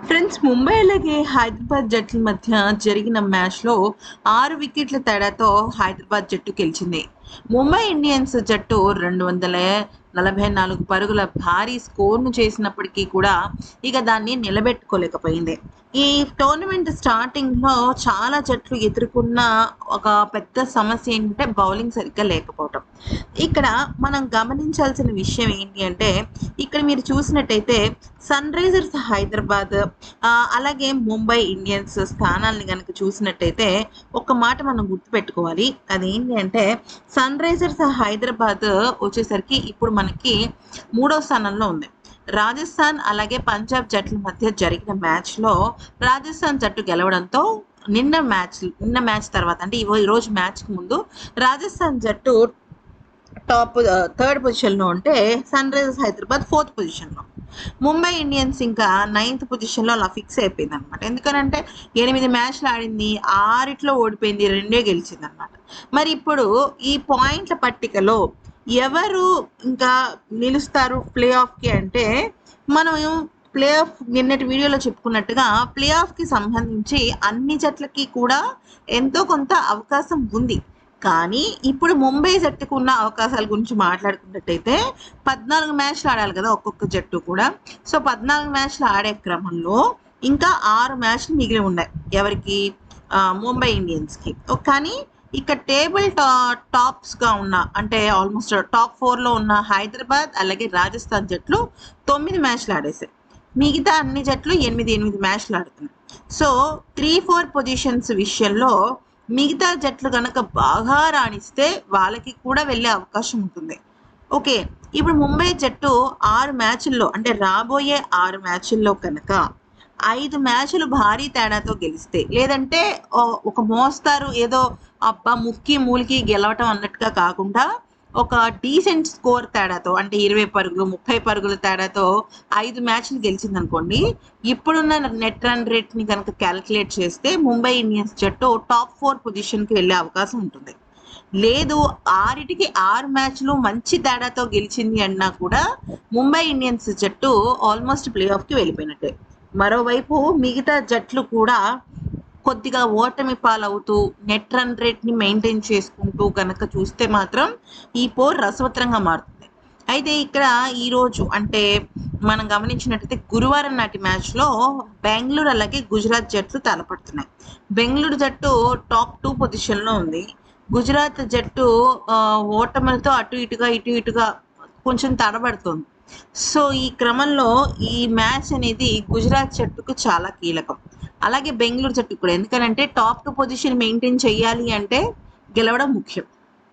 Friends, Mumbai అలాగే హైదరాబాద్ జట్ల మధ్య జరిగిన మ్యాచ్‌లో 6 వికెట్ల తేడాతో హైదరాబాద్ జట్టు గెలిచింది. ముంబై ఇండియన్స్ జట్టు 244 పరుగుల భారీ స్కోర్‌ను చేసినప్పటికీ కూడా ఇక దాన్ని నిలబెట్టుకోలేకపోయింది. ఈ టోర్నమెంట్ స్టార్టింగ్‌లో చాలా జట్లు ఎదుర్కొన్న ఒక పెద్ద సమస్య ఏంటంటే బౌలింగ్ సరిగ్గా లేకపోవటం. ఇక్కడ మనం గమనించాల్సిన విషయం ఏంటి అంటే, ఇక్కడ మీరు చూసినట్టయితే సన్‌రైజర్స్ హైదరాబాద్ అలాగే ముంబై ఇండియన్స్ స్థానాల్ని గనక చూసినట్టయితే ఒక మాట మనం గుర్తుపెట్టుకోవాలి. అదేంటి అంటే సన్‌రైజర్స్ హైదరాబాద్ వచ్చేసరికి ఇప్పుడు మనకి మూడో స్థానంలో ఉంది. రాజస్థాన్ అలాగే పంజాబ్ జట్ల మధ్య జరిగిన మ్యాచ్‌లో రాజస్థాన్ జట్టు గెలవడంతో నిన్న మ్యాచ్ తర్వాత అంటే ఈరోజు మ్యాచ్‌కి ముందు రాజస్థాన్ జట్టు థర్డ్ పొజిషన్‌లో ఉంటే సన్‌రైజర్స్ హైదరాబాద్ ఫోర్త్ పొజిషన్‌లో. ముంబై ఇండియన్స్ ఇంకా నైన్త్ పొజిషన్‌లో అలా ఫిక్స్ అయిపోయిందనమాట. ఎందుకనంటే 8 మ్యాచ్‌లు ఆడింది. 6 ఓడిపోయింది. 2 గెలిచిందనమాట. మరి ఇప్పుడు ఈ పాయింట్ల పట్టికలో ఎవరు ఇంకా నిలుస్తారు ప్లే ఆఫ్‌కి అంటే, మనం ప్లే ఆఫ్ నిన్నటి వీడియోలో చెప్పుకున్నట్టుగా ప్లే ఆఫ్‌కి సంబంధించి అన్ని జట్లకి కూడా ఎంతో కొంత అవకాశం ఉంది. కానీ ఇప్పుడు ముంబై జట్టుకు ఉన్న అవకాశాల గురించి మాట్లాడుకున్నట్టయితే 14 మ్యాచ్‌లు ఆడాలి కదా ఒక్కొక్క జట్టు కూడా. సో 14 మ్యాచ్‌లు ఆడే క్రమంలో ఇంకా 6 మ్యాచ్‌లు మిగిలి ఉన్నాయి. ఎవరికి? ముంబై ఇండియన్స్‌కి. కానీ ఇక్కడ టేబుల్ టాప్స్‌గా ఉన్న అంటే ఆల్మోస్ట్ టాప్ 4లో ఉన్న హైదరాబాద్ అలాగే రాజస్థాన్ జట్లు 9 మ్యాచ్‌లు ఆడేసాయి. మిగతా అన్ని జట్లు 8 మ్యాచ్‌లు ఆడుతున్నాయి. సో 3, 4 పొజిషన్స్ విషయంలో మిగతా జట్లు గనక బాగా రాణిస్తే వాళ్ళకి కూడా వెళ్ళే అవకాశం ఉంటుంది. ఓకే. ఇప్పుడు ముంబై జట్టు 6 మ్యాచ్‌ల్లో అంటే రాబోయే 6 మ్యాచ్‌ల్లో కనుక 5 మ్యాచ్‌లు భారీ తేడాతో గెలిస్తే, లేదంటే ఒక మోస్తారు ఏదో అబ్బా! ముక్కి మూలికి గెలవటం అన్నట్టుగా కాకుండా ఒక డీసెంట్ స్కోర్ తేడాతో అంటే 20 పరుగులు, 30 పరుగుల తేడాతో 5 మ్యాచ్‌లు గెలిచిందనుకోండి. ఇప్పుడున్న నెట్ రన్ రేట్‌ని కనుక క్యాలిక్యులేట్ చేస్తే ముంబై ఇండియన్స్ జట్టు టాప్ 4 పొజిషన్‌కి వెళ్ళే అవకాశం ఉంటుంది. లేదు 6కి 6 మ్యాచ్‌లు మంచి తేడాతో గెలిచింది అన్నా కూడా ముంబై ఇండియన్స్ జట్టు ఆల్మోస్ట్ ప్లే ఆఫ్‌కి వెళ్ళిపోయినట్టే. మరోవైపు మిగతా జట్లు కూడా కొద్దిగా ఓటమి పాలవుతూ నెట్ రన్ రేట్‌ని మెయింటైన్ చేసుకుంటూ గనక చూస్తే మాత్రం ఈ పోరు రసవత్తరంగా మారుతుంది. అయితే ఇక్కడ ఈరోజు అంటే మనం గమనించినట్టయితే గురువారం నాటి మ్యాచ్‌లో బెంగుళూరు అలాగే గుజరాత్ జట్లు తలపడుతున్నాయి. బెంగుళూరు జట్టు టాప్ 2 పొజిషన్‌లో ఉంది. గుజరాత్ జట్టు ఓటములతో అటు ఇటుగా కొంచెం తడబడుతోంది. సో ఈ క్రమంలో ఈ మ్యాచ్ అనేది గుజరాత్ జట్టుకు చాలా కీలకం. అలాగే బెంగుళూరు జట్టుకు కూడా. ఎందుకనంటే టాప్ 2 పొజిషన్ మెయింటైన్ చేయాలి అంటే గెలవడం ముఖ్యం.